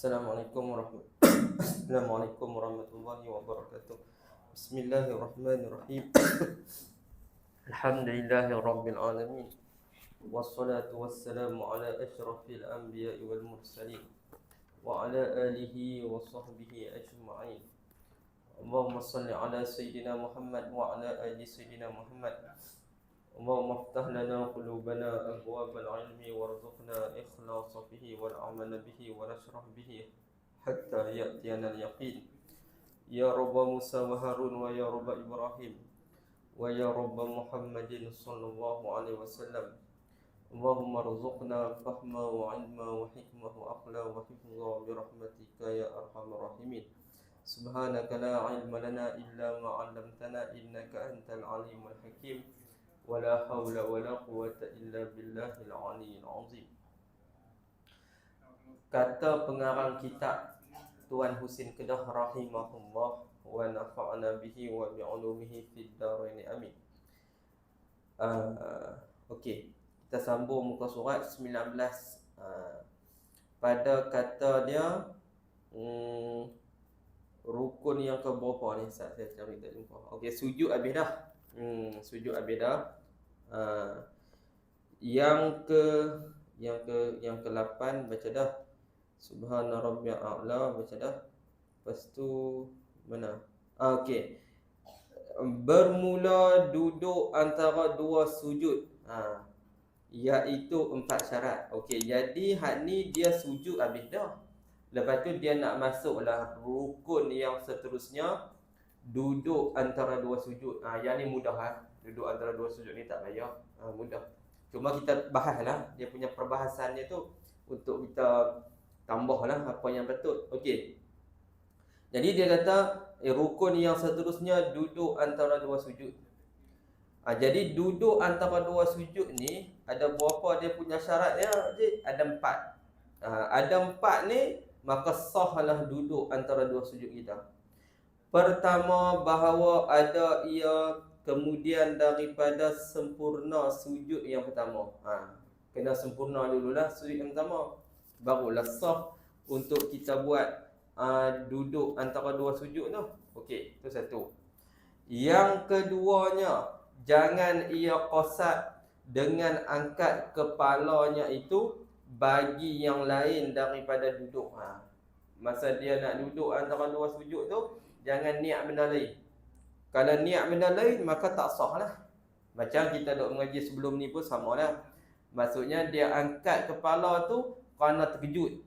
Assalamualaikum warahmatullahi wabarakatuh. Bismillahirrahmanirrahim. Alhamdulillahi rabbil alamin. Wassalatu wassalamu ala asyrafil anbiya'i wal mursalin wa ala alihi wa sahbihi ajma'in. Allahumma salli ala sayyidina Muhammad wa ala ali sayyidina Muhammad. Allahumma aftah lana qulubana abwabal ilmi warzuqna ikhlasa fihi wal amala bihi wa nashrah bihi hatta ya'tiyana al-yaqin. Ya Rabba Musa wa Harun wa ya Rabba Ibrahim wa ya Rabba Muhammadin sallallahu alaihi wasallam. Allahumma rzuqna fahma wa ilma wa hikmah wa aqla wa hifdha bi rahmatika ya arhamar rahimin. Subhanaka la ilma lana illa ma 'allamtana innaka antal alimul hakim. Wa la hawla wa la quwwata illa billahil aliyyil azim. Kata pengarang kitab Tuan Husin Kedah rahimahullah wa nafa'na bihi wa bi'ulumihi fid darain amin. Okey, kita sambung muka surat 19. Pada kata dia rukun yang ke berapa ni? Saya cari tak jumpa. Okey, sujud habis dah. Sujud habis dah. Yang ke-8 baca dah. Subhana rabbiyal a'la baca dah. Lepas tu mana? Okey. Bermula duduk antara dua sujud. Iaitu 4 syarat. Okey, jadi hak ni dia sujud habis dah. Lepas tu dia nak masuklah rukun yang seterusnya, duduk antara dua sujud. Yang ni mudah Duduk antara dua sujud ni tak payah. Mudah. Cuma kita bahaslah dia punya perbahasannya tu untuk kita tambahlah apa yang betul. Okey. Jadi dia kata rukun yang seterusnya duduk antara dua sujud. Jadi duduk antara dua sujud ni ada berapa dia punya syaratnya? Ada 4. Ada 4 ni maka sahlah duduk antara dua sujud kita. Pertama, bahawa ada ia kemudian daripada sempurna sujud yang pertama. Kena sempurna dululah sujud yang pertama, barulah sah untuk kita buat duduk antara dua sujud tu. Okey, itu satu. Yang keduanya, jangan ia qasad dengan angkat kepalanya itu bagi yang lain daripada duduk. Masa dia nak duduk antara dua sujud tu, jangan niat benda lain. Kalau niat benda lain maka tak sah lah. Macam kita duk mengaji sebelum ni pun sama lah. Maksudnya dia angkat kepala tu kerana terkejut.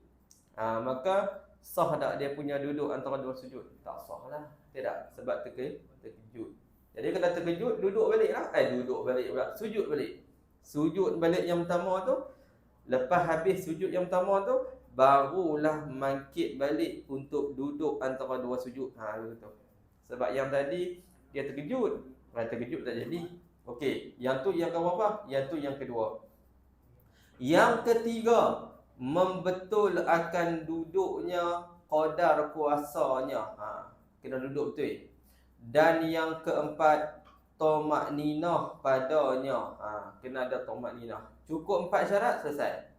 Maka sah tak dia punya duduk antara dua sujud? Tak sah lah. Tidak, sebab terkejut. Jadi kalau terkejut, duduk balik lah. Duduk balik pula, sujud balik. Sujud balik yang pertama tu. Lepas habis sujud yang pertama tu, barulah bangkit balik untuk duduk antara dua sujud. Begitu. Sebab yang tadi dia terkejut. Terkejut tak jadi. Okey, yang tu yang keberapa? Yang tu yang kedua. Yang ketiga, membetul akan duduknya qadar kuasanya. Kena duduk betul. Dan yang keempat, tamakninah padanya. Kena ada tamakninah. Cukup 4 syarat, selesai.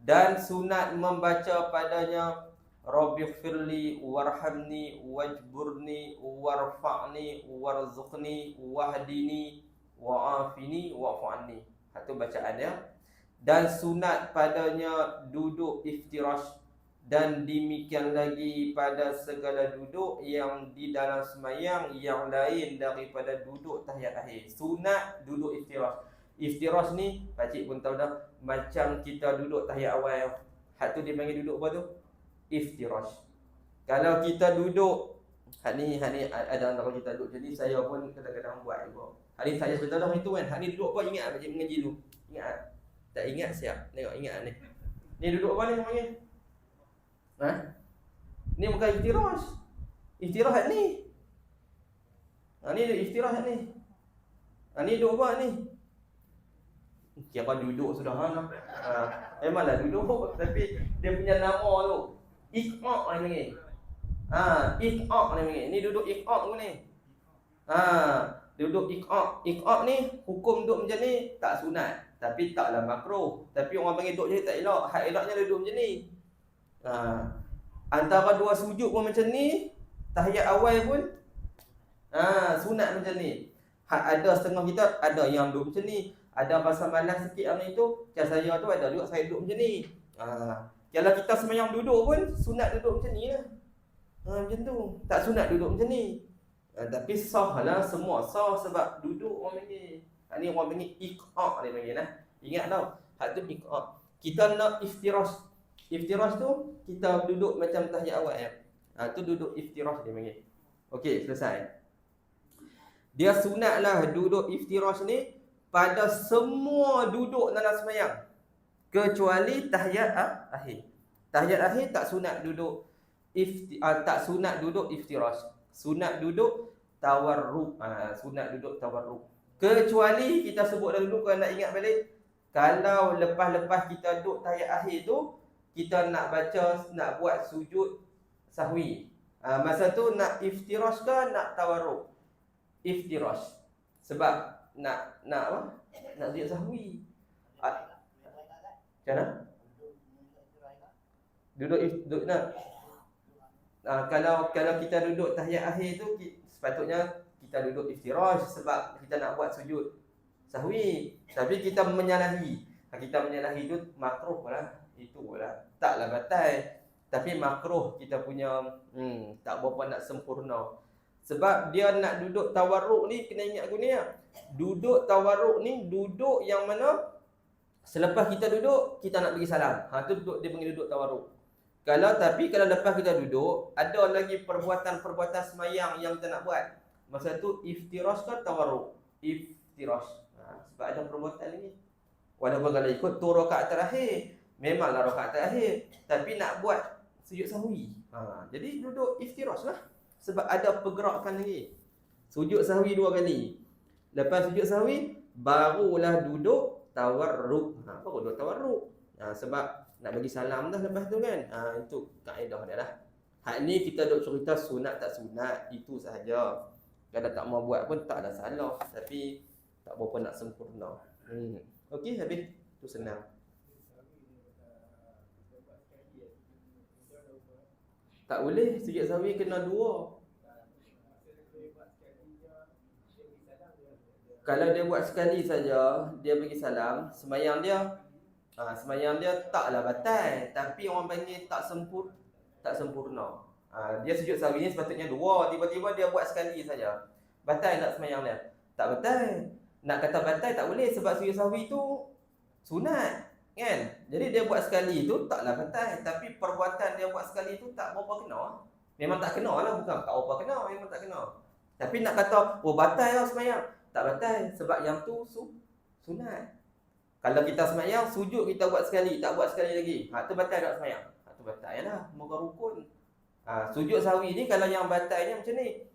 Dan sunat membaca padanya Rabbighfirli warhamni wajburni warfa'ni warzuqni wahdini wa'afini wa'fu'anni. Itu bacaannya. Dan sunat padanya duduk iftirash. Dan demikian lagi pada segala duduk yang di dalam semayang yang lain daripada duduk tahiyat akhir. Sunat duduk iftirash. Iftirash ni pakcik pun tahu dah, macam kita duduk tahiyat awal. Hak tu dia panggil duduk apa tu? Iftirash. Kalau kita duduk hak ni ada antara kita duduk. Jadi saya pun kadang-kadang buat juga. Hari saya cerita dah itu kan. Hak ni duduk apa? Ingat pakcik mengaji dulu. Ingat? Tak ingat siap. Tengok ingat ni. Ni duduk apa ni panggil? Ni bukan iftirash. Iftirash ni. Ni iftirash ni. Ni duduk apa ni? Kira duduk sudah memanglah duduk, tapi dia punya nama tu iqaq ni. Iqaq ni panggil. Ni duduk iqaq ni. Duduk iqaq. Iqaq ni hukum duduk macam ni tak sunat, tapi taklah makruh. Tapi orang panggil duduk je tak elok. Hak eloknya duduk macam ni. Antara dua sujud pun macam ni, tahiyat awal pun sunat macam ni. Ada setengah kita ada yang duduk macam ni. Ada pasal malas sikit hari tu, macam saya tu ada juga saya duduk macam ni. Kalau kita sembahyang duduk pun sunat duduk macam ni lah. Macam tu. Tak sunat duduk macam ni. Tapi sah lah, semua sah sebab duduk orang panggil. Ni orang panggil iq'a' dia panggil lah. Ingat tau, hak tu iq'a'. Kita nak iftirash. Iftirash tu kita duduk macam tahiyat awal ya. Tu duduk iftirash dia panggil. Okey, selesai. Dia sunatlah duduk iftirash ni pada semua duduk dalam sembahyang kecuali tahiyat akhir. Tahiyat akhir tak sunat duduk tak sunat duduk iftirash. Sunat duduk tawarruk. Sunat duduk tawarruk. Kecuali kita sebut dulu kalau nak ingat balik, kalau lepas-lepas kita duduk tahiyat akhir tu kita nak baca, nak buat sujud sahwi. Masa tu nak iftirash ke nak tawarruk? Iftirash. Sebab nak apa? Nak sujud sahwi. Macam mana? Duduk nak. Kalau kita duduk tahiyat akhir tu sepatutnya kita duduk iftirash sebab kita nak buat sujud sahwi. Tapi kita menyalahi. Kita menyalahi tu makruh lah. Itulah. Taklah batal. Tapi makruh kita punya tak berapa nak sempurna. Sebab dia nak duduk tawarruk ni, kena ingat aku ni lah. Duduk tawarruk ni duduk yang mana selepas kita duduk kita nak bagi salam. Tu duduk dia panggil duduk tawarruk. Kalau lepas kita duduk, ada lagi perbuatan-perbuatan semayang yang kita nak buat. Masa tu iftirash ke tawarruk? Iftirash. Sebab ada perbuatan lagi. Walaupun kalau ikut tu rakaat terakhir, memanglah rakaat terakhir, tapi nak buat sujud sahwi. Jadi duduk iftirash lah. Sebab ada pergerakan lagi. Sujud sahwi 2 kali. Lepas sujud sahwi, barulah duduk tawarruk. Baru duduk tawarruk. Sebab nak bagi salam dah lepas tu kan. Itu kaedah dia lah. Hak ni kita duk cerita sunat tak sunat, itu sahaja. Kalau tak mau buat pun tak ada salah. Tapi tak berapa nak sempurna. Okey, habis. Tu senang. Tak boleh, sujud sahwi kena 2. Kalau dia buat sekali saja, dia bagi salam, sembahyang dia taklah batal, tapi orang panggil tak sempurna. Dia sujud sahwi ni sepatutnya 2, tiba-tiba dia buat sekali saja. Batal tak sembahyang dia? Tak batal. Nak kata batal tak boleh sebab sujud sahwi tu sunat, kan? Jadi dia buat sekali tu taklah batal, tapi perbuatan dia buat sekali tu tak berapa kena. Memang tak kena lah, bukan tak berapa kena, memang tak kena. Tapi nak kata batal lah sembahyang, tak batal sebab yang tu sunat. Kalau kita sembahyang, sujud kita buat sekali, tak buat sekali lagi, tu batal tak sembahyang? Tu batal lah, moga rukun. Sujud sahwi ni kalau yang batalnya macam ni,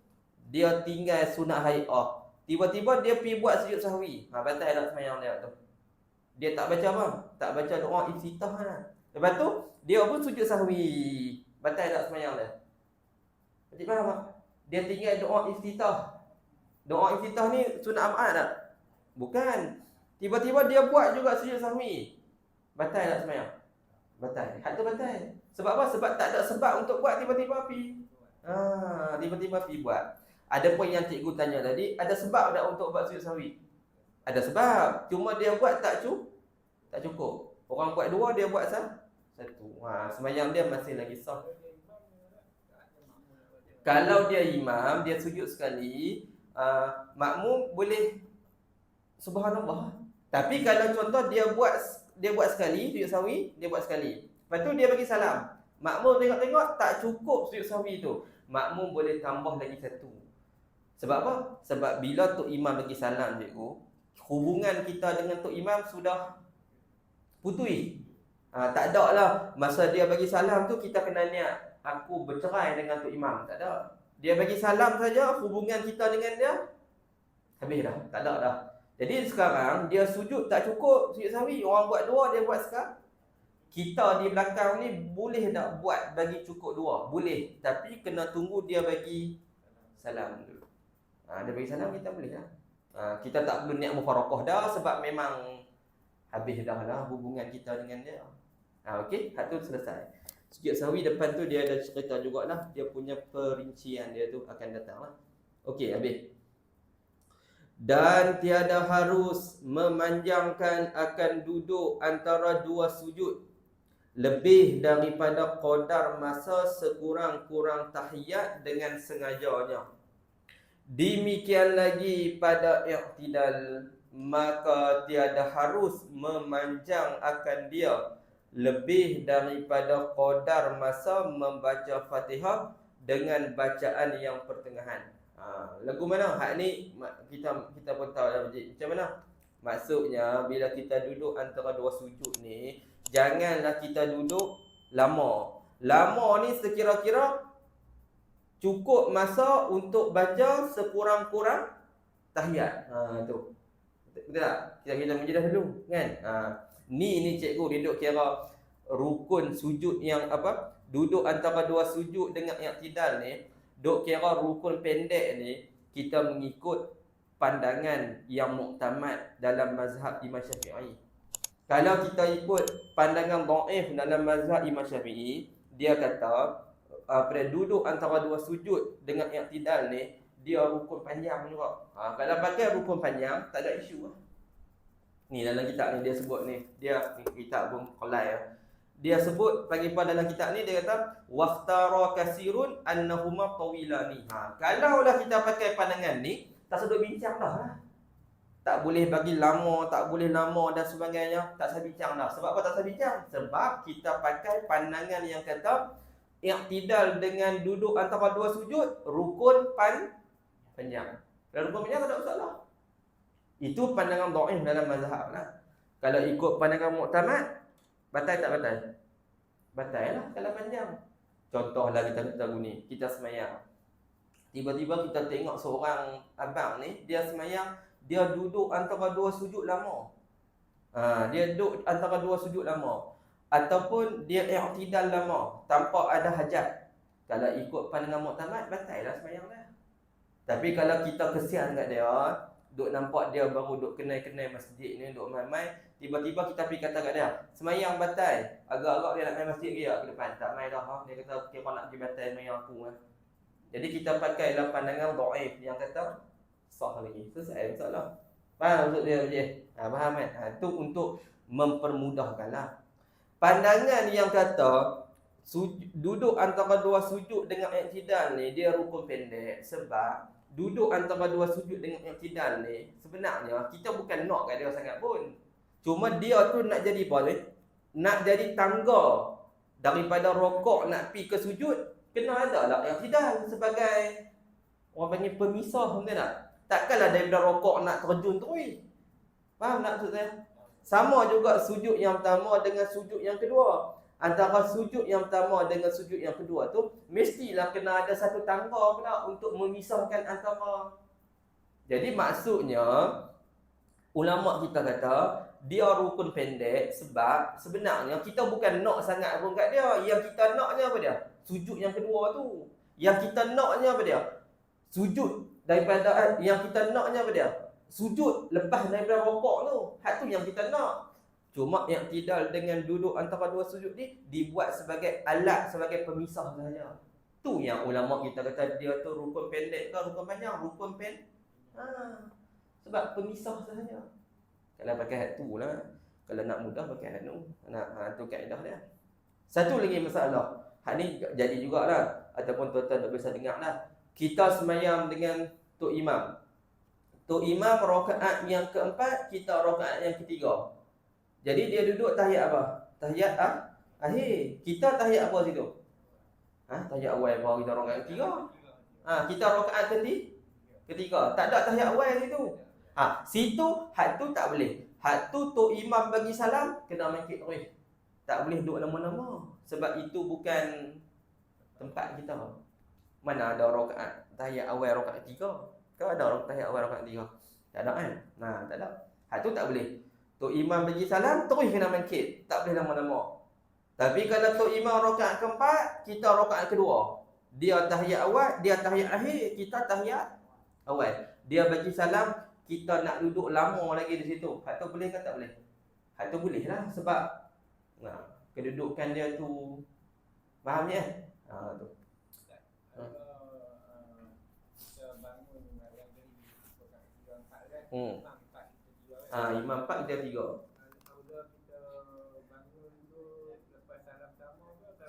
dia tinggal sunat hai'ah, tiba-tiba dia pergi buat sujud sahwi, batal tak sembahyang dia tu. Dia tak baca apa? Tak baca doa iftitah lah. Lepas tu dia pun sujud sahwi, batal tak sembahyang dia? Cik faham tak? Dia tinggal doa iftitah. Doa iftitah ni sunat am'ad tak? Bukan. Tiba-tiba dia buat juga sujud sahwi, batal tak sembahyang? Batal. Hak tu batal. Sebab apa? Sebab tak ada sebab untuk buat, tiba-tiba pergi. Tiba-tiba pergi buat. Ada pun yang cikgu tanya tadi, ada sebab tak untuk buat sujud sahwi? Ada sebab. Cuma dia buat tak cukup. Orang buat 2, dia buat 1. Sembahyang dia masih lagi sah. Kalau dia imam, dia sujud sekali, makmum boleh subhanallah. Tapi kalau contoh dia buat sekali sujud sahwi, dia buat sekali. Lepas tu dia bagi salam. Makmum tengok-tengok tak cukup sujud sahwi tu. Makmum boleh tambah lagi 1. Sebab apa? Sebab bila tok imam bagi salam cikgu, hubungan kita dengan tok imam sudah putus. Tak ada lah masa dia bagi salam tu kita kena niat aku bercerai dengan tok imam, tak ada. Dia bagi salam saja, hubungan kita dengan dia habis dah, tak ada dah. Jadi sekarang dia sujud tak cukup sujud sahwi, orang buat 2, dia buat sekarang. Kita di belakang ni boleh tak buat bagi cukup 2? Boleh, tapi kena tunggu dia bagi salam dulu. Dia bagi salam kita boleh lah. Kita tak perlu niat mufarakah dah sebab memang habis dah lah hubungan kita dengan dia. Okey, hak tu selesai. Sujud sahwi depan tu dia ada cerita jugalah. Dia punya perincian dia tu akan datang lah. Okey, habis. Dan tiada harus memanjangkan akan duduk antara dua sujud lebih daripada qadar masa sekurang-kurang tahiyat dengan sengajanya. Demikian lagi pada i'tidal, maka tiada harus memanjang akan dia lebih daripada qadar masa membaca Fatihah dengan bacaan yang pertengahan. Lagu mana? Hak ni kita pun tahu dah macam mana. Maksudnya bila kita duduk antara dua sujud ni, janganlah kita duduk lama. Lama ni sekira-kira cukup masa untuk baca sekurang-kurang tahiyat. Tu. Betul tak? Kita menjelaskan dulu kan. Ni cikgu duduk kira rukun sujud yang apa? Duduk antara dua sujud dengan i'tidal ni, duk kira rukun pendek ni, kita mengikut pandangan yang muktamad dalam mazhab Imam Syafi'i. Kalau kita ikut pandangan dhaif dalam mazhab Imam Syafi'i, dia kata duduk antara dua sujud dengan i'tidal ni, dia rukun panjang juga. Kalau pakai rukun panjang, tak ada isu lah. Ni dalam kitab ni dia sebut ni. Dia kitab pun qalai lah. Dia sebut bagi pada dalam kitab ni, dia kata waqtara kasirun annahuma tawilani. Kalau lah kita pakai pandangan ni, tak sedut bincang dah lah. Tak boleh bagi lama, tak boleh lama dan sebagainya. Tak usah bincang dah. Sebab apa tak usah bincang? Sebab kita pakai pandangan yang kata i'tidal dengan duduk antara dua sujud rukun panjang. Kalau rukun panjang tak ada masalah. Itu pandangan dhaif dalam mazhab lah. Kalau ikut pandangan muktamad, batal tak batal? Batal lah kalau panjang. Contohlah kita guni, kita semayang. Tiba-tiba kita tengok seorang abang ni, dia semayang, dia duduk antara dua sujud lama. Dia duduk antara dua sujud lama. Ataupun dia i'tidal lama tanpa ada hajat. Kalau ikut pandangan muktamad, batal lah semayang dah. Tapi kalau kita kesian kat dia, duk nampak dia baru duk kenal-kenal masjid ni, duk main-main, tiba-tiba kita pergi kata kat dia, semayang batal. Agak-agak dia nak main masjid ke depan, tak main dah. Dia kata, kira nak pergi batal semayang aku lah. Jadi kita pakailah pandangan dhaif yang kata sah lagi. Selesai masalah. Faham maksud dia? Faham kan? Itu untuk mempermudahkanlah. Pandangan yang kata duduk antara dua sujud dengan i'tidal ni, dia rukun pendek. Sebab duduk antara dua sujud dengan i'tidal ni, sebenarnya kita bukan nak kat dia sangat pun. Cuma dia tu nak jadi apa ni? Nak jadi tangga daripada rokok nak pi ke sujud, kena ada lah i'tidal sebagai orang panggil pemisah, betul tak? Takkanlah daripada rokok nak terjun terus. Faham tak maksud saya? Sama juga sujud yang pertama dengan sujud yang kedua. Antara sujud yang pertama dengan sujud yang kedua tu, mestilah kena ada satu tangga pula untuk memisahkan antara. Jadi maksudnya, ulama kita kata, dia rukun pendek sebab sebenarnya kita bukan nak sangat pun kat dia. Yang kita naknya apa dia? Sujud yang kedua tu. Yang kita naknya apa dia? Sujud daripada, yang kita naknya apa dia? Sujud lepas daripada rokok tu. Hak tu yang kita nak. Cuma i'tidal dengan duduk antara dua sujud ni dibuat sebagai alat, sebagai pemisah sahaja. Tu yang ulama kita kata dia tu rukun pendek ke rukun panjang? Rukun sebab pemisah sahaja. Kalau pakai hak tu lah. Kalau nak mudah pakai hak tu. Tu kaedah dia. Satu lagi masalah. Hak ni jadi jugalah. Ataupun tuan-tuan tak bisa dengar lah. Kita semayang dengan Tok Imam. Tok Imam rakaat yang keempat, kita rakaat yang ketiga. Jadi dia duduk tahiyat apa? Tahiyat akhir. Kita tahiyat apa situ? Tahiyat awal baru kita rakaat ketiga. Kita rakaat ketiga. Tak ada tahiyat awal situ. Situ hak tu tak boleh. Hak tu Tok Imam bagi salam, kena mangkit terus. Tak boleh duduk lama-lama. Sebab itu bukan tempat kita. Mana ada rakaat tahiyat awal rakaat ketiga? Kau ada tahiyat awal rakaat ketiga? Tak ada kan? Tak ada. Hak tu tak boleh. Tok Imam bagi salam, terus kena mangkit. Tak boleh lama-lama. Tapi kalau Tok Imam rakaat keempat, kita rakaat kedua. Dia tahiyat awal, dia tahiyat akhir, kita tahiyat awal. Dia bagi salam, kita nak duduk lama lagi di situ. Hak tu boleh ke tak boleh? Hak tu boleh lah sebab kedudukan dia tu Faham ni kan? Tu. Imam 4 kita 3.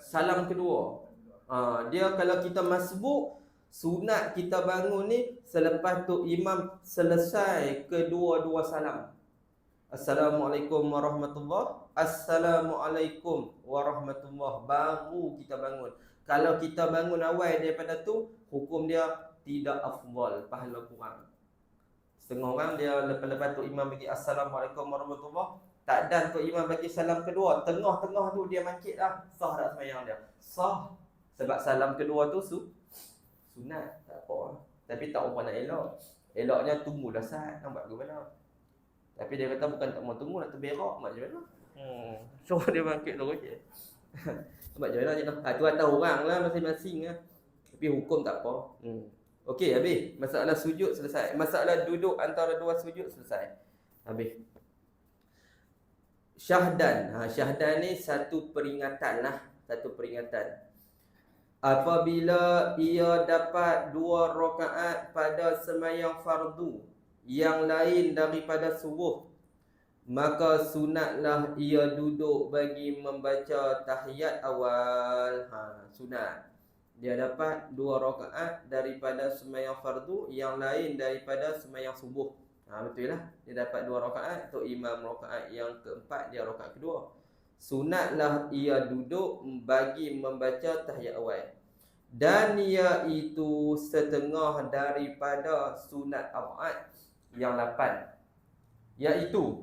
Salam kedua. Dia kalau kita masbuk, sunat kita bangun ni selepas tu imam selesai kedua-dua salam. Assalamualaikum warahmatullahi. Assalamualaikum warahmatullahi. Baru kita bangun. Kalau kita bangun awal daripada tu, hukum dia tidak afdal, pahala kurang. Setengah orang dia lepas-lepas tu imam bagi Assalamualaikum warahmatullahi, tak dan tu imam bagi salam kedua, tengah-tengah tu dia mangkit dah. Sah dah sembahyang dia. Sah. Sebab salam kedua tu sunat, tak apa. Tapi tak apa nak elok. Eloknya tunggulah saat, nak buat ke mana. Tapi dia kata bukan tak mau tunggu, nak terberak macam mana. So dia bangkit terus je. Macam mana je lah. Tu atas orang lah masing-masing lah. Tapi hukum tak apa. Okey, habis. Masalah sujud selesai. Masalah duduk antara dua sujud selesai. Habis. Syahdan. Syahdan ni satu peringatan lah. Satu peringatan. Apabila ia dapat 2 rakaat pada sembahyang fardu yang lain daripada subuh, maka sunatlah ia duduk bagi membaca tahiyat awal. Sunat. Dia dapat 2 rakaat daripada sembahyang fardu yang lain daripada sembahyang subuh. Betul lah. Dia dapat 2 rakaat, tu imam rakaat yang keempat, dia rakaat kedua. Sunatlah ia duduk bagi membaca tahiyat awal. Dan iaitu setengah daripada sunat ab'ad yang 8. Iaitu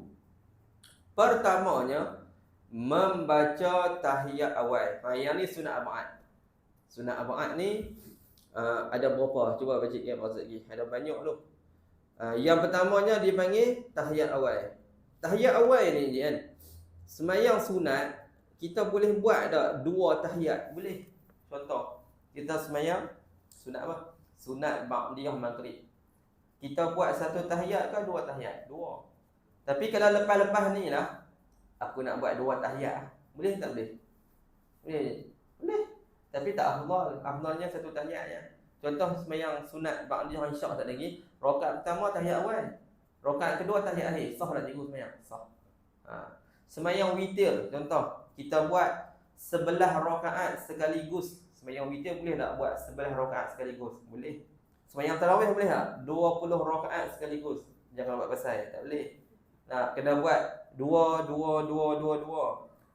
pertamanya membaca tahiyat awal. Yang ni sunat ab'ad. Sunat ab'ad ni ada berapa? Cuba baca yang maksud lagi. Ada banyak tu. Yang pertamanya dipanggil tahiyat awal. Tahiyat awal ni kan, sembahyang sunat kita boleh buat tak 2 tahiyat? Boleh. Contoh, kita sembahyang sunat apa? Sunat ba'diyah maghrib. Kita buat 1 tahiyat ke 2 tahiyat? 2. Tapi kalau lepas-lepas ni lah, aku nak buat 2 tahiyat. Boleh tak boleh? Boleh. Boleh. Tapi tak afdal. Afdalnya 1 tahiyat je. Contoh sembahyang sunat ba'diyah isyak tak lagi. Rakaat pertama tahiyat awal. Rakaat kedua tahiyat akhir. Sah tak cikgu sembahyang? Sah. Sembahyang witir, contoh, kita buat 11 rakaat sekaligus. Sembahyang witir boleh tak buat 11 rakaat sekaligus? Boleh. Sembahyang tarawih boleh tak? 20 rakaat sekaligus. Jangan buat pasal, tak boleh. Kena buat 2.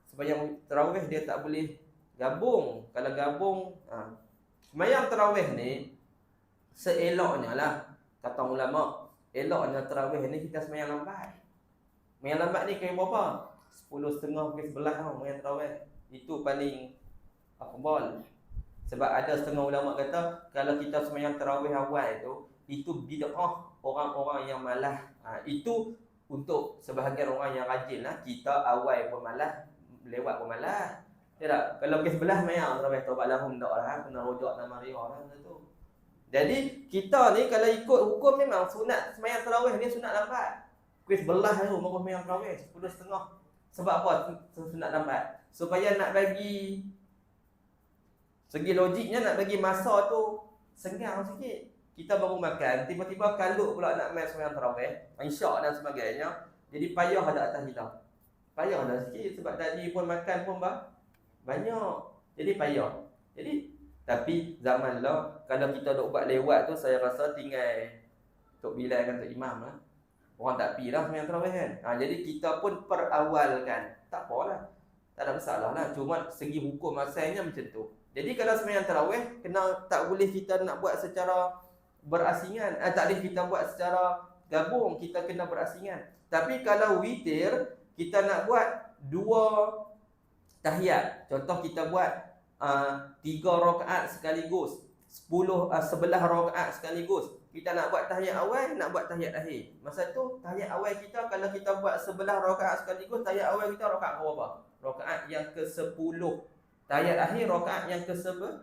Sembahyang tarawih dia tak boleh gabung. Kalau gabung, sembahyang tarawih ni seeloknya lah, kata ulama, eloknya tarawih ni kita sembahyang lambat. Sembahyang lambat ni kira berapa? 10.30 ke 11 sembahyang tarawih. Itu paling afdal. Sebab ada setengah ulama kata kalau kita sembahyang tarawih awal tu, itu bid'ah orang-orang yang malas. Itu untuk sebahagian orang yang rajin lah. Kita awal pun malas, lewat pun malas. Ya tak? Kalau ke 11 sembahyang tarawih taubat lahum tak lah, kena rojak nama riya lah tu. Jadi kita ni kalau ikut hukum memang sunat sembahyang tarawih ni sunat lambat. Ke 11 tu baru sembahyang tarawih 10.30. Sebab apa sunat lambat? Supaya nak bagi segi logiknya, nak bagi masa tu senggang sikit. Kita baru makan, tiba-tiba kalut pula nak main sembahyang tarawih, isyak dan sebagainya. Jadi payah ada atas kita. Payah dah sikit sebab tadi pun makan pun banyak. Jadi payah. Tapi zaman lah, kalau kita duk buat lewat tu, saya rasa tinggal Tok Bilal kan Tok Imam lah. Orang tak pi lah sembahyang tarawih kan. Jadi kita pun perawalkan. Tak apalah. Tak ada masalah lah. Cuma segi hukum asalnya macam tu. Jadi kalau sembahyang tarawih, tak boleh kita nak buat secara berasingan. Tak boleh kita buat secara gabung. Kita kena berasingan. Tapi kalau witir, kita nak buat 2 tahiyat. Contoh kita buat 3 rakaat sekaligus, 11 rakaat sekaligus. Kita nak buat tahiyat awal, nak buat tahiyat akhir. Masa tu tahiyat awal kita, kalau kita buat 11 rakaat sekaligus, tahiyat awal kita rakaat berapa? Rakaat yang ke-10. Tahiyat akhir rakaat yang ke-11.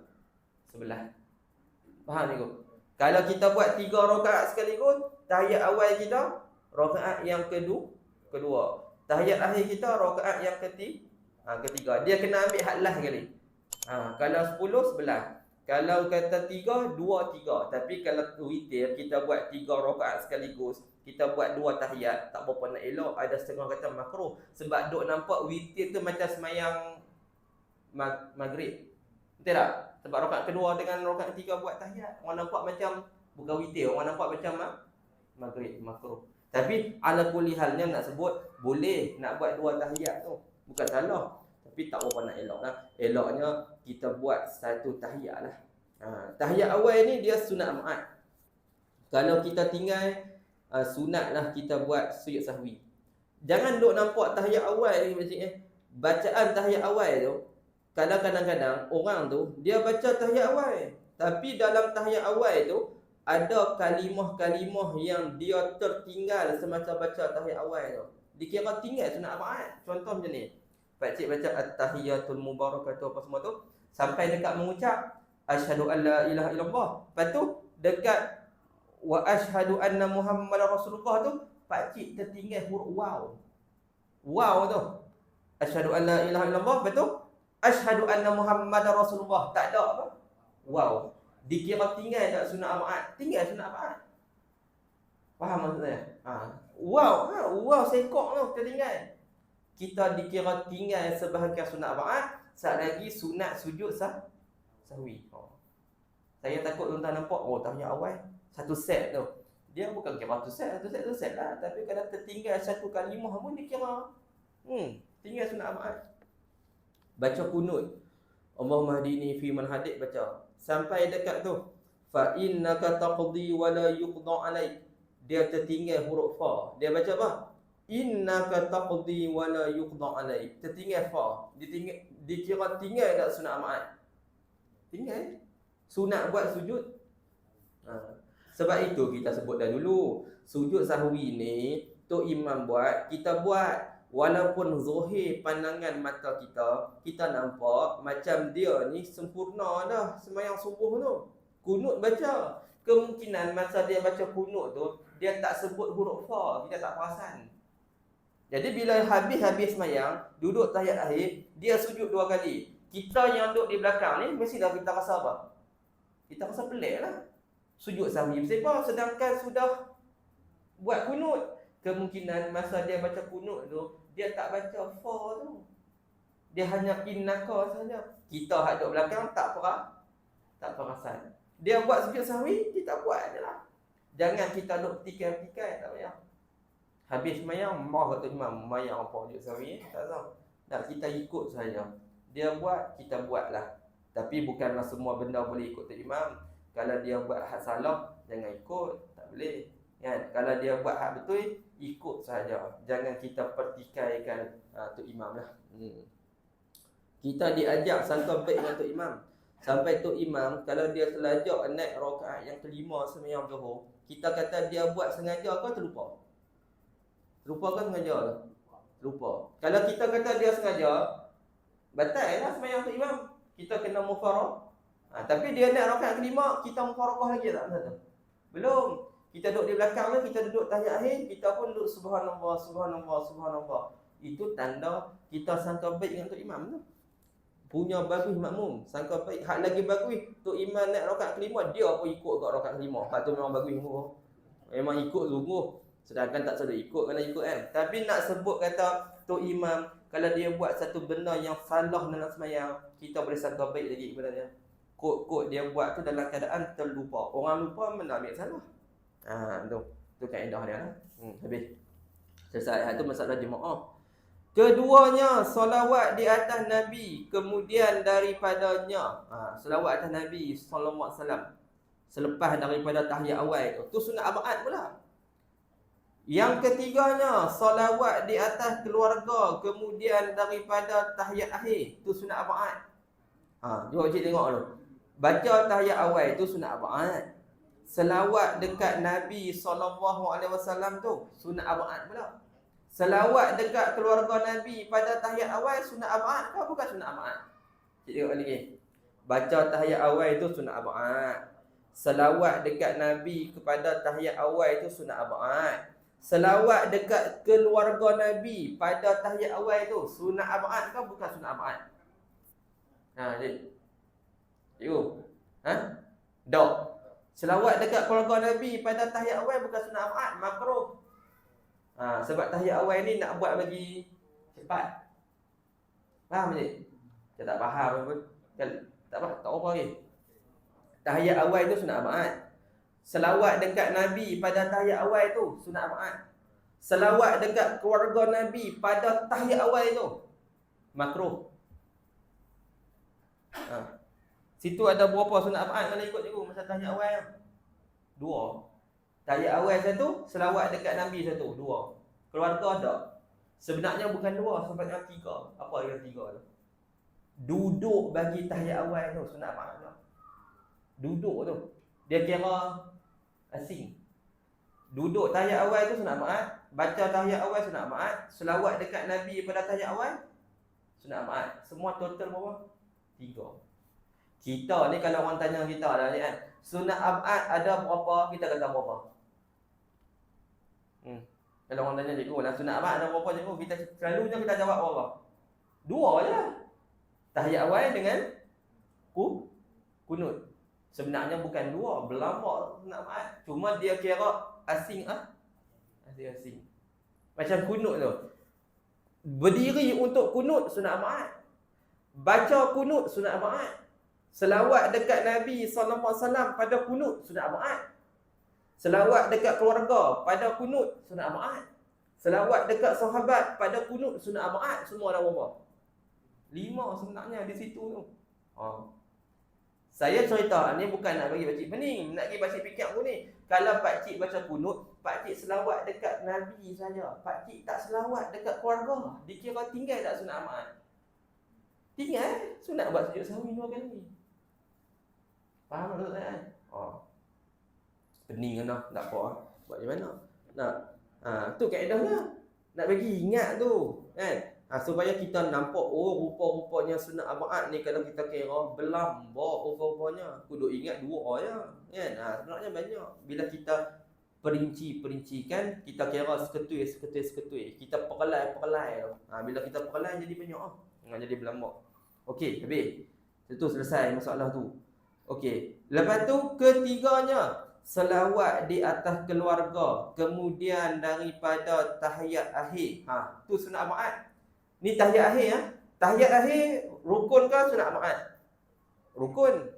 Faham ni kau? Kalau kita buat 3 rakaat sekaligus, tahiyat awal kita rakaat yang kedua. Tahiyat akhir kita rakaat yang ketiga. Dia kena ambil hak last kali. Kalau 10, 11. Kalau kata 3, 2, 3. Tapi kalau witir, kita buat 3 rakaat sekaligus. Kita buat 2 tahiyat, tak berapa nak elok. Ada setengah kata makruh. Sebab duk nampak witir tu macam semayang maghrib. Betul tak? Sebab rakaat kedua dengan rakaat ketiga buat tahiyat. Orang nampak macam bukan witir. Orang nampak macam maghrib, makruh. Tapi ala kulli halnya nak sebut, boleh nak buat 2 tahiyat tu. Bukan salah. Tapi tak berapa nak elok lah. Eloknya kita buat satu tahiyat lah. Tahiyat awal ni dia sunat ma'at. Kalau kita tinggal, sunat lah kita buat sujud sahwi. Jangan duk nampak tahiyat awal ni maksudnya. Bacaan tahiyat awal tu, kadang-kadang orang tu, dia baca tahiyat awal. Tapi dalam tahiyat awal tu, ada kalimah-kalimah yang dia tertinggal semasa baca tahiyat awal tu. Dikira tinggal sunat ma'at. Contoh macam ni. Pakcik baca at-tahiyatul mubarakatuh apa semua tu, sampai dekat mengucap asyhadu an la ilaha illallah. Lepas tu dekat wa asyhadu anna muhammadar rasulullah tu, pakcik tertinggal huruf waw. Waw tu. Asyhadu an la ilaha illallah, lepas tu asyhadu anna muhammadar rasulullah. Tak ada apa? Waw. Dikira tinggal tak sunat ma'at? Tinggal sunat ma'at. Faham maksud saya? Waw, waw sekok tu tertinggal. Kita dikira tinggal sebahagian sunat ma'at, saat lagi sunat sujud sahwi. Saya takut tuan-tuan nampak, tahiyat awal satu set tu. Dia bukan kira satu set lah. Tapi kalau tertinggal satu kalimah pun dikira tinggal sunat ma'at. Baca kunut, Allahumma hadini fi man hadid, baca sampai dekat tu, fa innaka taqdi wa la yuqda alaik. Dia tertinggal huruf fa. Dia baca apa? Innaka taqdi wa la yuqda alaik. Tertinggal fa. Dikira tinggal tak sunat ma'at? Tinggal. Sunat buat sujud. Sebab itu kita sebut dah dulu, sujud sahwi ni Tok Imam buat, kita buat. Walaupun zahir pandangan mata kita nampak macam dia ni sempurna dah sembahyang subuh tu. Kunut baca. Kemungkinan masa dia baca kunut tu, dia tak sebut huruf fa, kita tak perasan. Jadi bila habis sembahyang, duduk tahiyat akhir, dia sujud 2 kali. Kita yang duduk di belakang ni, mestilah kita rasa apa? Kita rasa pelik lah. Sujud sahwi sebab sedangkan sudah buat kunut. Kemungkinan masa dia baca kunut tu, dia tak baca fa tu. Dia hanya innaka saja. Kita hak duduk belakang tak perasan. Dia buat sujud sahwi, kita buat je lah. Jangan kita duduk tikai-tikai, tak payah. Habis sembahyang, kata imam, sembahyang apa sujud sahwi, tak tahu. Tak, kita ikut saja. Dia buat, kita buatlah. Tapi bukanlah semua benda boleh ikut Tok Imam. Kalau dia buat hak salah, jangan ikut, tak boleh. Kan? Kalau dia buat hak betul, ikut saja. Jangan kita pertikaikan Tok Imam lah. Kita diajak sangka baik dengan Tok Imam. Sampai Tok Imam, kalau dia terlajak naik rakaat yang kelima sembahyang Zuhur, kita kata dia buat sengaja ke terlupa? Lupa ke sengaja? Lupa. Kalau kita kata dia sengaja, batal lah sembahyang Tok Imam. Kita kena mufaraqah. Tapi dia nak rakaat kelima, kita mufaraqah lagi tak? Belum. Kita duduk di belakang ni, kita duduk tahiyat akhir, kita pun duduk subhanallah, subhanallah, subhanallah. Itu tanda kita sangka baik dengan Tok Imam tu. Punya bagus makmum, sangka baik. Hak lagi bagus, Tok Imam naik rakaat kelima, dia pun ikut kat rakaat kelima. Hak tu memang bagus sungguh. Memang ikut sungguh. Sedangkan tak suruh ikut, kena ikut kan. Tapi nak sebut kata Tok Imam, kalau dia buat satu benda yang salah dalam sembahyang, kita boleh sangka baik lagi kepada dia. Kod-kod dia buat tu dalam keadaan terlupa. Orang lupa mana ambil salah. Tu kaedah dia lah. Habis. Selesai. Itu masalah jemaah. Keduanya, solawat di atas Nabi. Kemudian daripadanya, solawat atas Nabi sallallahu alaihi wasallam. Selepas daripada tahiyat awal tu. Tu sunat abad pula. Yang ketiganya, solawat di atas keluarga. Kemudian daripada tahiyat akhir. Tu sunat abad. Jom cik tengok tu. Baca tahiyat awal tu sunat abad. Selawat dekat Nabi SAW tu sunat abad pula. Selawat dekat keluarga Nabi pada tahiyat awal sunat abad ke bukan sunat abad? Cik tengok lagi. Baca tahiyat awal tu sunat abad. Selawat dekat Nabi kepada tahiyat awal tu sunat abad. Selawat dekat keluarga Nabi pada tahiyat awal tu sunat abad ke bukan sunat abad? Cik. You. Dok. Selawat dekat keluarga Nabi pada tahiyat awal bukan sunat Ahmad, makruh. Sebab tahiyat awal ni nak buat bagi cepat. Faham tak? Saya tak faham pun. Tak apa lagi. Tahiyat awal tu sunat Ahmad. Selawat dekat Nabi pada tahiyat awal tu sunat Ahmad. Selawat dekat keluarga Nabi pada tahiyat awal tu makruh. Situ ada berapa sunat Ahmad kalau ikut cikgu masa tahiyat awal? 2. Tahiyat awal satu, selawat dekat Nabi satu, 2. Keluarga ada. Sebenarnya bukan 2, sebenarnya 3. Apa yang 3 tu? Duduk bagi tahiyat awal tu sunat Ahmad tu. Duduk tu dia kira asing. Duduk tahiyat awal tu sunat Ahmad, baca tahiyat awal sunat Ahmad, selawat dekat Nabi pada tahiyat awal sunat Ahmad. Semua total berapa? 3. Kita ni kalau orang tanya kita dah ni kan, sunat Ahmad ada berapa? Kita kata berapa? Kalau orang tanya cikgu lah, sunat Ahmad ada berapa cikgu? Kita selalunya kita jawab berapa? 2 je lah. Tahiyat awal dengan kunut. Sebenarnya bukan 2, berlambak sunat Ahmad. Cuma dia kira asing asing. Macam kunut tu. Berdiri untuk kunut sunat Ahmad. Baca kunut sunat Ahmad. Selawat dekat Nabi SAW pada kunut sunat Ahmad. Selawat dekat keluarga pada kunut sunat Ahmad. Selawat dekat sahabat pada kunut sunat Ahmad. Semua dah berapa? 5 sebenarnya di situ tu. Saya cerita ni bukan nak bagi pakcik pening, nak bagi pakcik fikir aku ni. Kalau pakcik baca kunut, pakcik selawat dekat Nabi saja. Pakcik tak selawat dekat keluarga, dikira tinggal tak sunat Ahmad? Tinggal, sunat buat sujud sahwi 2 kali. Faham tak kan? Pening kan dah, tak apa. Buat macam mana? Tu kaedahnya. Nak bagi ingat tu, kan? Supaya kita nampak, rupa-rupanya sunat Ahmad ni kalau kita kira berlambak rupa-rupanya. Kudu ingat 2 je, kan? Sebenarnya banyak. Bila kita perinci-perincikan, kita kira seketui. Kita perlai. Bila kita perlai jadi banyak jadi berlambak. Okey, habis. Itu selesai masalah tu. Okey. Lepas tu ketiganya, selawat di atas keluarga, kemudian daripada tahiyat akhir. Tu sunat Ahmad. Ni tahiyat akhir Tahiyat akhir rukun ke sunat Ahmad? Rukun.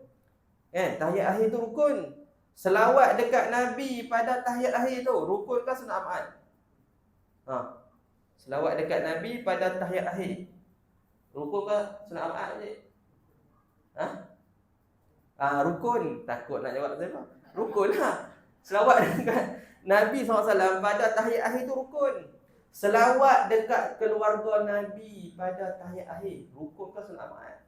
Tahiyat akhir tu rukun. Selawat dekat Nabi pada tahiyat akhir tu rukun ke sunat Ahmad? Selawat dekat Nabi pada tahiyat akhir rukun ke sunat Ahmad je? Rukun. Takut nak jawab siapa? Rukun lah. Selawat dekat Nabi SAW pada tahiyat akhir tu rukun. Selawat dekat keluarga Nabi pada tahiyat akhir rukun ke sunat Ahmad?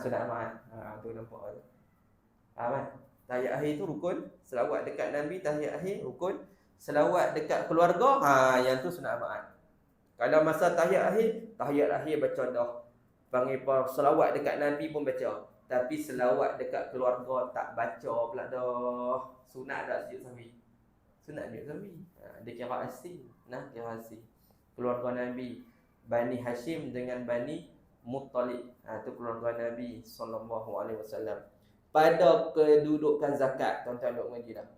Sunat Ahmad. Tu nampak tu. Faham? Tahiyat akhir tu rukun. Selawat dekat Nabi tahiyat akhir rukun. Selawat dekat keluarga yang tu sunat Ahmad. Kalau masa tahiyat akhir baca dah. Panggil selawat dekat Nabi pun baca. Tapi selawat dekat keluarga tak baca pula dah. Sunat tak sujud sahwi? Sunat sujud sahwi. Dia kira asing. Kira asing. Keluarga Nabi Bani Hashim dengan Bani Muttalib. Itu keluarga Nabi SAW. Pada kedudukan zakat, tuan-tuan duk mengaji dah.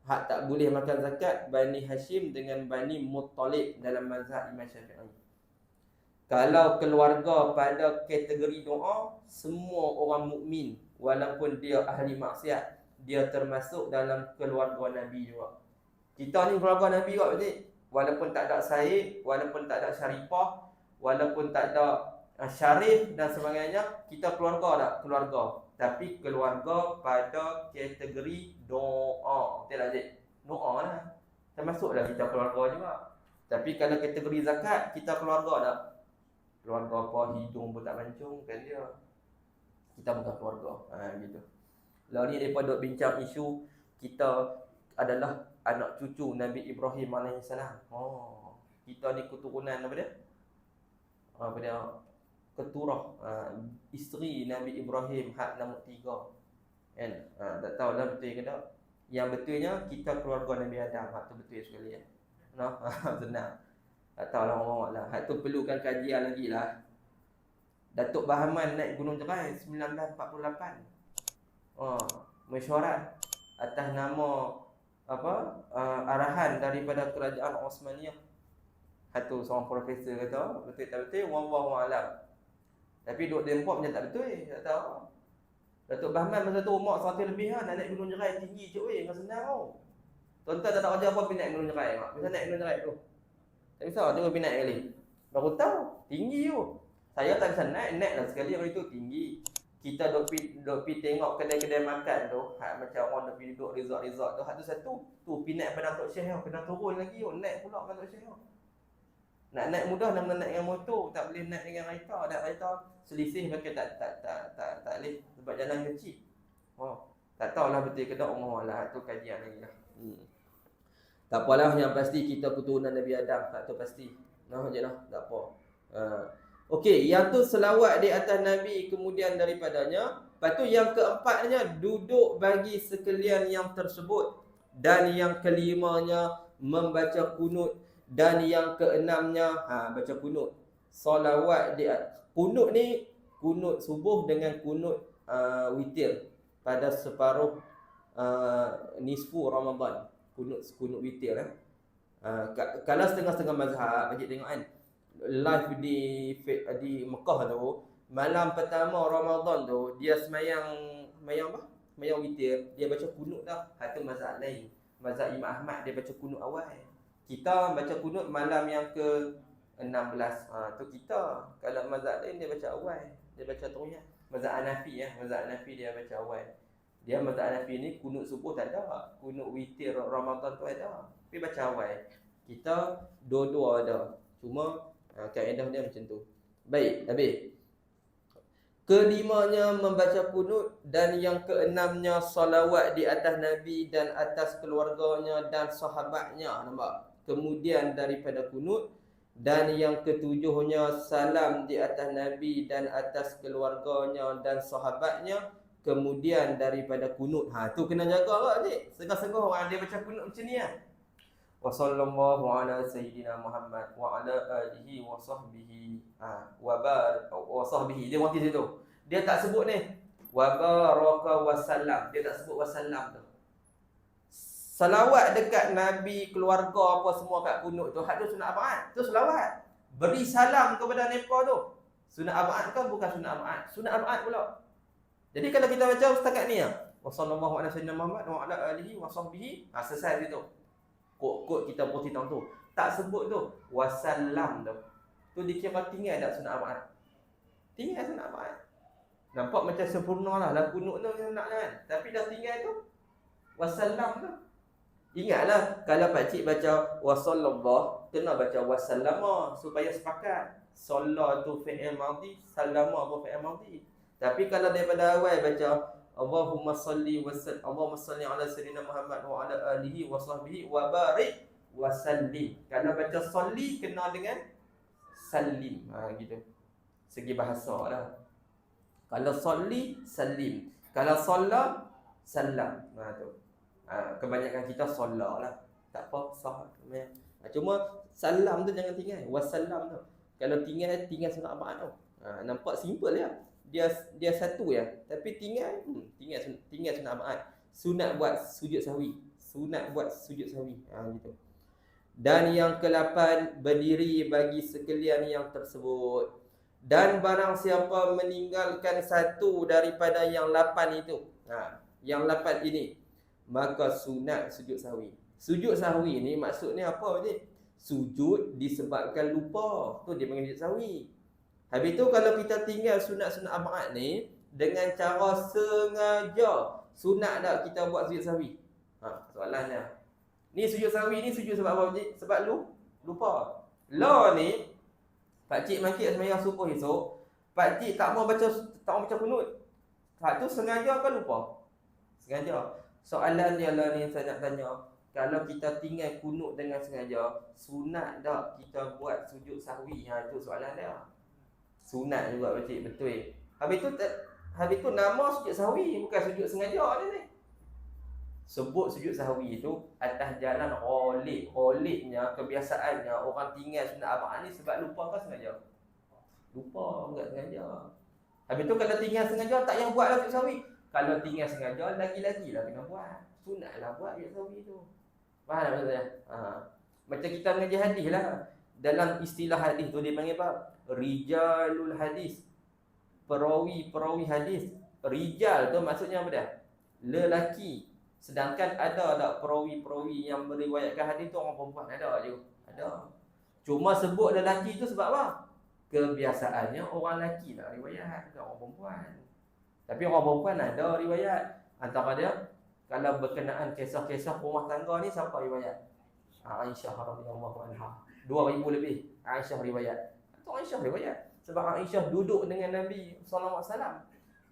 Hak tak boleh makan zakat Bani Hashim dengan Bani Muttalib dalam mazhab Imam Syafi'i. Kalau keluarga pada kategori doa, semua orang mukmin walaupun dia ahli maksiat, dia termasuk dalam keluarga Nabi juga. Kita ni keluarga Nabi juga betul. Walaupun tak ada Said, walaupun tak ada Syarifah, walaupun tak ada Syarif dan sebagainya, kita keluarga tak? Keluarga. Tapi keluarga pada kategori doa. Betul tak, Cik? Doa lah. Termasuklah kita keluarga juga. Tapi kalau kategori zakat, kita keluarga tak? Keluarga apa, hidung pun tak mancung, kan dia. Kita bukan keluarga. Gitu. Lalu ni daripada bincang isu, kita adalah anak cucu Nabi Ibrahim AS. Kita ni keturunan apa dia? Apa dia? Keturah. Isteri Nabi Ibrahim hak nombor 3. Kan? Tak tahu lah betul ke tak. Yang betulnya kita keluarga Nabi Adam. Hak tu betul sekali ya. Senang. Tak tahu lah orang lah. Hak tu perlukan kajian lagi lah. Datuk Bahaman naik Gunung Jerai 1948. Mesyuarat atas nama arahan daripada kerajaan Osmaniyah. Satu seorang profesor kata, betul tak betul, wallahu alam. Tapi duk dempok macam tak betul, tak tahu. Datuk Bahman masa tu umur 100 lebih nak naik Gunung Jerai tinggi je weh, enggak senang tau. Tuan-tuan tak ada kerja apa pergi naik Gunung Jerai mak. Bisa naik Gunung Jerai tu. Tak bisa, dia pergi naik kali. Baru tahu, tinggi tu. Saya tak bisa naik lah sekali hari tu tinggi. Kita duk pi tengok kedai-kedai makan tu, macam orang duk pi duduk resort tu, tu satu. Tu pi naik Padang Tok Syekh, kena turun lagi tu, naik pula Padang Tok Syekh. Nak naik mudah nak naik dengan motor, tak boleh naik dengan kereta. Ada kereta selisih pakai tak boleh sebab jalan kecil. Tak tahulah betul ke tak, Allah tu kajian lagi lah. Tak apalah, yang pasti kita keturunan Nabi Adam, tak tahu pasti. Tak apa. Okey, yang tu selawat di atas Nabi kemudian daripadanya. Lepas tu yang keempatnya duduk bagi sekalian yang tersebut, dan yang kelimanya membaca kunut, dan yang keenamnya baca kunut. Solawat di kunut ni, kunut subuh dengan kunut witir pada separuh nisfu Ramadan. Kunut witir kalau setengah-setengah mazhab, Pakcik tengok kan, live di Mekah tu, malam pertama Ramadan tu dia semayang apa? Semayang witir, dia baca kunut dah. Itu mazhab lain. Mazhab Imam Ahmad dia baca kunut awal. Kita baca kunut malam yang ke-16. Tu kita. Kalau mazhab lain dia baca awal. Dia baca terus. Mazhab Hanafi Mazhab Hanafi dia baca awal. Dia mazhab Hanafi ni kunut subuh tak ada. Kunut witir Ramadan tu ada. Tapi baca awal. Kita dua-dua ada. Cuma kaedah dia macam tu. Baik, habis. Kelimanya membaca kunut, dan yang keenamnya salawat di atas Nabi dan atas keluarganya dan sahabatnya. Nampak? Kemudian daripada kunut, dan yang ketujuhnya salam di atas Nabi dan atas keluarganya dan sahabatnya, kemudian daripada kunut. Tu kena jaga lah ni. Sengah-sengah orang dia baca kunut macam ni wa sallallahu ala sayyidina Muhammad wa ala alihi wa sahbihi wa sahbihi. Dia mati situ. Dia tak sebut ni wa baraka wa salam. Dia tak sebut wa salam tu. Salawat dekat Nabi, keluarga apa semua kat kunut tu, hak tu sunat abad. Tu selawat. Beri salam kepada mereka tu. Sunat abad kan bukan sunat abad. Sunat abad pula. Jadi kalau kita baca setakat ni wa sallallahu ala sayyidina Muhammad wa ala alihi wa sahbihi, selesai situ. Kod kita putih tahun tu. Tak sebut tu wasallam tu. Tu dikira tinggal tak sunat abad? Tinggal sunat abad. Nampak macam sempurna lah kunut tu sunat kan. Tapi dah tinggal tu wasallam tu. Ingatlah kalau pakcik baca wasallallahu, kena baca wasallama supaya sepakat. Salla tu fi'il madhi, sallama pun fi'il madhi. Tapi kalau daripada awal baca Allahumma salli wa sallim, Allahumma salli ala sayyidina Muhammad wa ala alihi wa sahbihi wa barik wa sallim. Kalau baca salli kena dengan salim. Gitu. Segi bahasa lah. Kalau salli, salim. Kalau salla, salam. Tu. Kebanyakan kita salla lah. Tak apa, sah. Cuma salam tu jangan tinggal. Wassalam tu. Kalau tinggal sunat abad tu. Nampak simple ya. Dia satu ya, tapi tinggal sunat abad. Sunat buat sujud sahwi. Gitu. Dan yang ke-8 berdiri bagi sekalian yang tersebut. Dan barang siapa meninggalkan satu daripada yang 8 itu, yang 8 ini, maka sunat sujud sahwi. Sujud sahwi ni maksudnya apa ni? Sujud disebabkan lupa. Tu dia panggil sujud sahwi. Habis tu kalau kita tinggal sunat-sunat abad ni dengan cara sengaja, sunat tak kita buat sujud sahwi? Soalannya. Ni sujud sahwi ni sujud sebab apa? Sebab lupa. Law ni pakcik maki sembahyang subuh esok, pakcik tak mau baca kunut. Hak tu sengaja ke lupa? Sengaja. Soalan dia lah ni saya nak tanya. Kalau kita tinggal kunut dengan sengaja, sunat tak kita buat sujud sahwi? Itu soalan dia. Sunat juga pakcik, betul. Habis tu nama sujud sahwi, bukan sujud sengaja dia ni. Sebut sujud sahwi itu atas jalan ghalibnya, kebiasaannya orang tinggal sunat abad ni sebab lupa ke sengaja? Lupa buat sengaja. Habis tu kalau tinggal sengaja tak payah buat lah sujud sahwi. Kalau tinggal sengaja lagi-lagi lah kena buat. Sunatlah buat sujud sahwi tu. Faham tak maksud saya? Macam kita mengaji hadis lah. Dalam istilah hadis tu dia panggil apa? Rijalul hadis. Perawi hadis. Rijal tu maksudnya apa dia? Lelaki. Sedangkan ada tak perawi-perawi yang meriwayatkan hadis tu orang perempuan? Ada je. Ada. Cuma sebut lelaki tu sebab apa? Kebiasaannya orang lelaki nak riwayat, bukan orang perempuan. Tapi orang perempuan ada riwayat. Antara dia, kalau berkenaan kisah-kisah rumah tangga ni, siapa riwayat? Aisyah radhiyallahu anha. 2000 lebih Aisyah riwayat. Itu Aisyah riwayat. Sebab Aisyah duduk dengan Nabi sallallahu alaihi wasallam.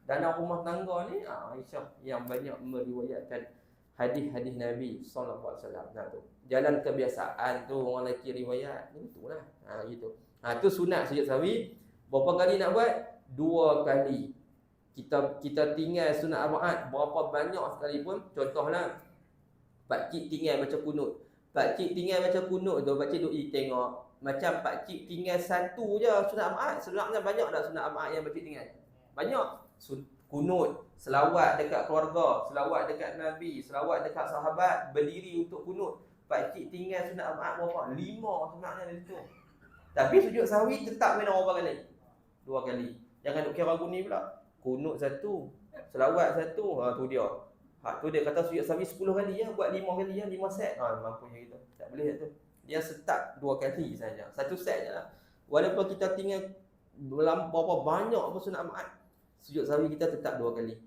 Dalam rumah tangga ni, Aisyah yang banyak meriwayatkan hadis-hadis Nabi sallallahu alaihi wasallam. Nah tu. Jalan kebiasaan tu orang lelaki riwayat. Itulah. Gitu. Tu sunat sujud sahwi. Berapa kali nak buat? 2 kali. Kita tinggal sunat arba'at berapa banyak sekalipun. Contohlah, pakcik tinggal baca kunut. Pakcik tinggal baca kunut tu, pakcik duk tengok. Macam pakcik tinggal satu je sunat arba'at. Sebenarnya banyak tak sunat arba'at yang pakcik tinggal? Banyak. Kunut, selawat dekat keluarga, selawat dekat Nabi, selawat dekat sahabat, berdiri untuk kunut. Pakcik tinggal sunat arba'at berapa? 5 sebenarnya dari tu. Tapi sujud sahwi tetap kena berapa kali? 2 kali. Jangan duk kira guni pula. Kunut 1, selawat 1, tu dia. Tu dia kata sujud sahwi 10 kali ya, buat 5 kali ya, 5 set. Mampunya gitu. Tak boleh tu. Dia start 2 kali saja. 1 set jelah. Walaupun kita tinggal berapa banyak apa sunat arba'at, sujud sahwi kita tetap 2 kali.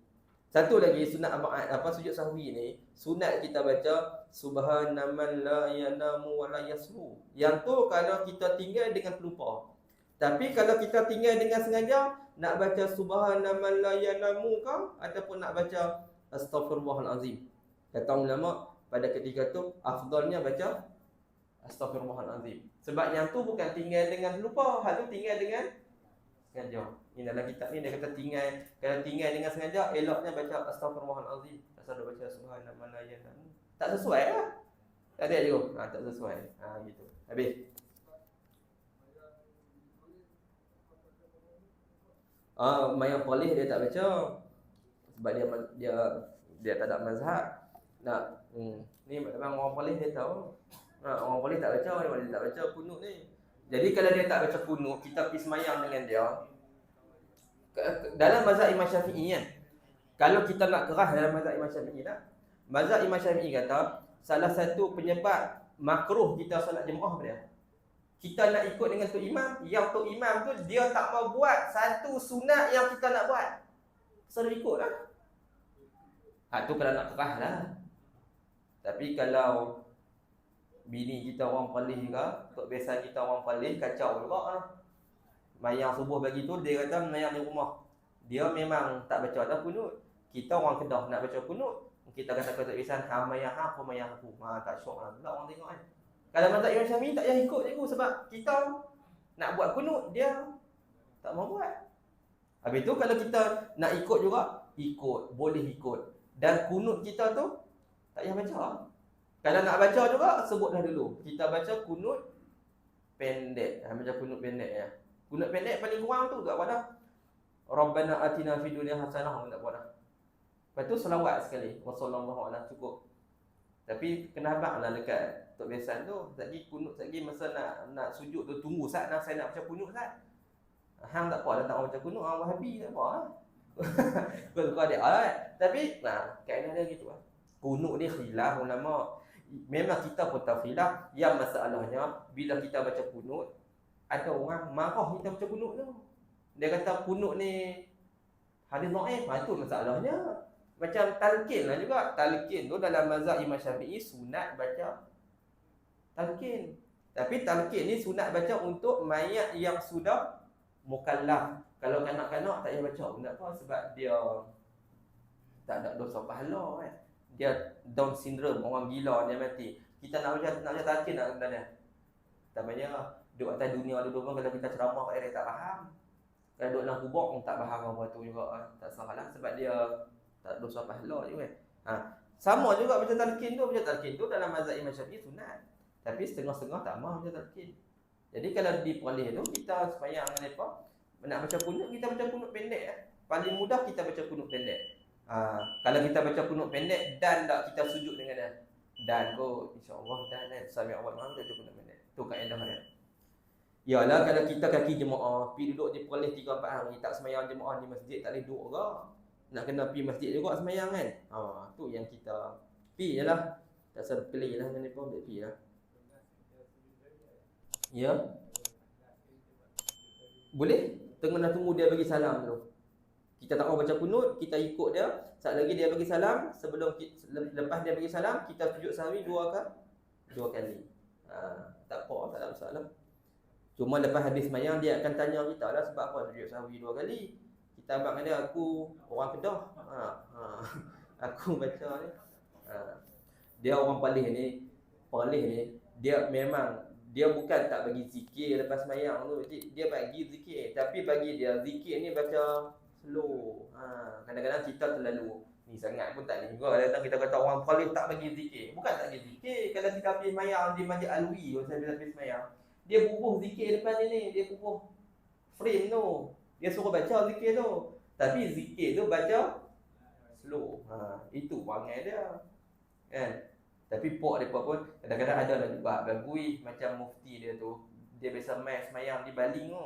Satu lagi sunat arba'at, sujud sahwi ni, sunat kita baca subhanaman la yanamu wa la yashu. Yang tu kalau kita tinggal dengan terlupa. Tapi kalau kita tinggal dengan sengaja, nak baca subhanaman la yanamu ke ataupun nak baca astaghfirullahalazim. Kata ulama pada ketika tu afdalnya baca astaghfirullahalazim. Sebab yang tu bukan tinggal dengan terlupa, hal tu tinggal dengan sengaja. Ini dalam kitab ni dia kata kalau tinggal dengan sengaja, eloknya baca astaghfirullahalazim. Tak salah baca subhanaman la yanamu. Tak sesuai lah. Tak ada juga. Tak sesuai. Gitu. Habis. Mayang poleh dia tak baca. Sebab dia tak ada mazhab. Ni memang orang poleh dia tahu. Orang poleh tak baca, dia tak baca kunut ni. Jadi kalau dia tak baca kunut, kita pergi semayang dengan dia. Dalam mazhab Imam Syafi'i kan. Kalau kita nak keras dalam mazhab Imam Syafi'i tak? Mazhab Imam Syafi'i kata salah satu penyebab makruh kita solat jemaah apa dia? Kita nak ikut dengan tok imam, yang tok imam tu dia tak mau buat satu sunat yang kita nak buat. Selalu ikutlah. Tu kalau nak keras lah. Tapi kalau bini kita orang palih ke, tok besan kita orang palih, kacau juga lah. Mayang subuh bagi tu dia kata mayang di rumah. Dia memang tak baca dah kunut. Kita orang Kedah nak baca kunut. Kita kata tok besan mayang aku mayang aku. Tak syok lah pula orang tengok kan. Kalau mazhab Imam Syafi'i tak payah ikut cikgu sebab kita nak buat kunut, dia tak mau buat. Habis tu kalau kita nak ikut juga, boleh ikut. Dan kunut kita tu tak payah baca. Kalau nak baca juga, sebutlah dulu. Kita baca kunut pendek. Baca kunut pendek ya. Kunut pendek paling kurang tu tak pada Rabbana atina fid dunya hasanah, tak pada. Lepas tu selawat sekali. Wassallallahu ala cukup. Tapi kena habaqlah dekat tok besan tu. Lagi kunut lagi masa nak sujud tu tunggu sat saya nak baca kunut sat. Hang tak apa datang baca kunut, orang Wahabi tak apa lah. Kau ada tapi kaedah dia gitu lah. Kunut ni khilaf ulama. Memang kita pun tahu khilaf. Yang masalahnya bila kita baca kunut, ada orang marah kita baca kunut tu. Dia kata kunut ni hadis dhaif. Itu masalahnya. Macam talqin lah juga. Talqin tu dalam mazhab Imam Syafi'i sunat baca talqin. Tapi talqin ni sunat baca untuk mayat yang sudah mukallaf. Kalau kanak-kanak tak payah baca. Kenapa? Sebab dia tak ada dosa pahala kan. Dia Down syndrome, orang gila dia mati. Kita nak baca talqin tak sebenarnya. Tak payah. Duduk atas dunia dulu pun kalau kita ceramah kat dia tak faham. Kalau duduk dalam kubur pun tak faham apa tu juga. Tak salah lah sebab dia tak dosa pahala je kan. Sama juga baca talqin tu. Baca talqin tu dalam mazhab Imam Syafi'i sunat. Tapi setengah-setengah tak mahu baca talqin. Jadi kalau di poleh tu kita sembahyang dengan mereka, Nak baca kunut, kita baca kunut pendek lah. Paling mudah kita baca kunut pendek. Kalau kita baca kunut pendek, dan tak kita sujud dengan dia. Dan kot, insyaAllah dan kan. Sami Allah maha kita baca kunut pendek. Tu kaedah dia. Yalah kalau kita kaki jemaah, pergi duduk di perlis 3-4 hari, tak semayang jemaah di masjid, tak boleh duduk ke. Nak kena pergi masjid juga semayang kan. Tu yang kita pergi je lah. Tak usah pilih lah mana pun, pergi lah. Ya. Boleh. Tengah tunggu dia bagi salam tu. Kita tak mau baca kunut, kita ikut dia. Saat lagi dia bagi salam, lepas dia bagi salam, kita sujud sahwi 2 kali. Tak apa, tak ada masalah. Cuma lepas habis semayang dia akan tanya kita lah sebab apa sujud sahwi 2 kali. Kita abang dia, aku orang Kedah. Aku baca ni. Dia orang Palih ni, dia memang dia bukan tak bagi zikir lepas semayang tu. Dia bagi zikir, tapi bagi dia zikir ni baca slow. Kadang-kadang kita terlalu ni sangat pun tak ni juga. Kadang-kadang kita kata orang Palih tak bagi zikir. Bukan tak bagi zikir. Kalau kita pergi semayang di Masjid Alwi, saya bila pergi semayang, dia bubuh zikir depan ni, dia bubuh frame tu. Dia suruh baca zikir tu. Tapi zikir tu baca slow. Itu perangai dia. Kan? Tapi pok mereka pun kadang-kadang ada lah juga bagui macam mufti dia tu. Dia biasa semayang di baling tu.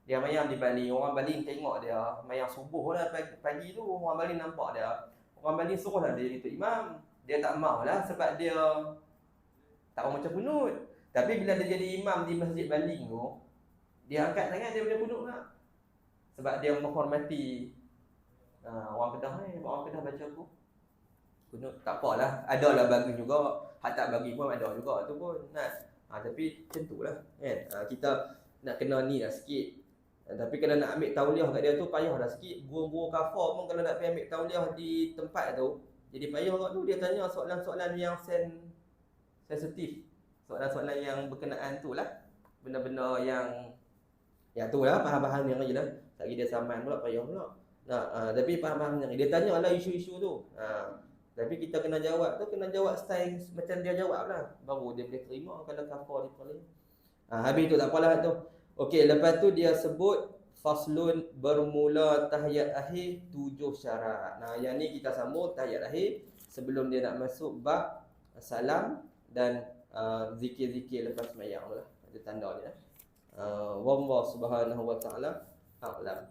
Dia semayang di baling. Orang baling tengok dia semayang subuh lah pagi tu. Orang baling nampak dia. Orang baling suruh lah dia itu imam. Dia tak mau lah sebab dia tak mau macam kunut. Tapi bila dia jadi imam di masjid baling tu, dia angkat tangan dia boleh kunut tak. Sebab dia menghormati orang Kedah ni. Orang Kedah baca aku kunut tak apalah. Adalah bagus juga. Hak tak bagi pun ada juga tu pun. Tapi macam tu lah kan. Kita nak kena ni lah sikit. Tapi kalau nak ambil tauliah kat dia tu payah dah sikit. Guru-guru kafar pun kalau nak pergi ambil tauliah di tempat tu, jadi payah kat tu. Dia tanya soalan-soalan yang sensitif. Soalan-soalan yang berkenaan tu lah. Benda-benda yang tu lah, bahan-bahan yang je lah. Tak kira dia saman pula, payah pula. Tapi bahan-bahan yang dia tanya lah isu-isu tu. Tapi kita kena jawab tu, kena jawab style macam dia jawab lah. Baru dia boleh terima kalau kafar dia boleh. Habis tu tak apalah tu. Okey, lepas tu dia sebut faslun bermula tahiyat akhir 7 syarat. Yang ni kita sambung tahiyat akhir sebelum dia nak masuk bab salam dan zikir-zikir lepas sembahyang lah. Ada tanda dia. Wallahu subhanahu wa ta'ala a'lam.